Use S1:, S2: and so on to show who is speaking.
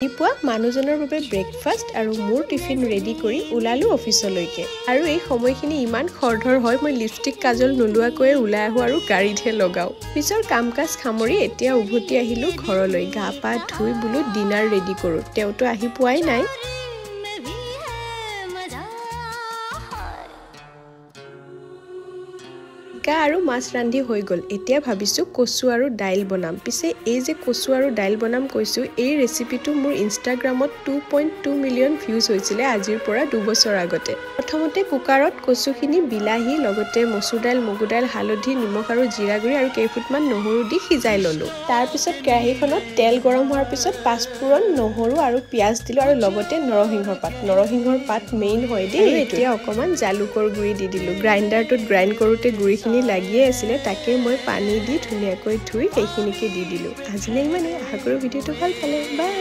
S1: ৰাতিপুৱা মানুহজনৰ বাবে ব্ৰেকফাষ্ট আৰু মোৰ টিফিন ৰেডি কৰি ওলালো অফিচলৈকে আৰু এই সময়খিনি ইমান খৰধৰ হয় মই লিপষ্টিক কাজল নোলোৱাকৈ ওলাই আহো আৰু গাড়ীতহে লগাও পিছৰ কামকাজ সামৰি এতিয়া উভতি আহিলো ঘৰলৈ গা পা ধুই বুলো ডিনাৰ ৰেডি কৰো তেওঁতো আহি পোৱাই নাই আৰু মাছ ৰান্ধি হৈ গল এতিয়া ভাবিছো কচু আৰু দাইল বনাম পিছে এই যে কচু আৰু দাইল বনাম কৈছো এই ৰেচিপিটো মোৰ ইনষ্টাগ্ৰামত 2.2 মিলিয়ন ভিউজ হৈছিলে আজিৰ পৰা 2 বছৰ আগতে প্ৰথমতে কুকাৰত কচুখিনি বিলাহী লগতে মচুৰ দাইল মগু দাইল হালধি নিমখ আৰু জিৰা গুৰি আৰু কেইফুটমান নহৰু দি সিজাই ললো তাৰ পিছত কেৰাহীখনত তেল গৰম হোৱাৰ পিছত পাঁচফোৰণ নহৰু আৰু পিয়াজ দিলো আৰু লগতে নৰসিংহৰ পাত মেইন হয় দেই এতিয়া অকমান জালুকৰ গুৰি দি দিলো গ্ৰাইণ্ডাৰটোত গ্ৰাইণ্ড কৰোতে গুৰিখিনি লাগিয়ে আছিলে তাকে মই পানী দি ধুনীয়াকৈ ধুই সেইখিনিকে দি দিলো আজিলৈ ইমানেই আশা কৰো ভিডিঅ'টো ভাল পালে বাই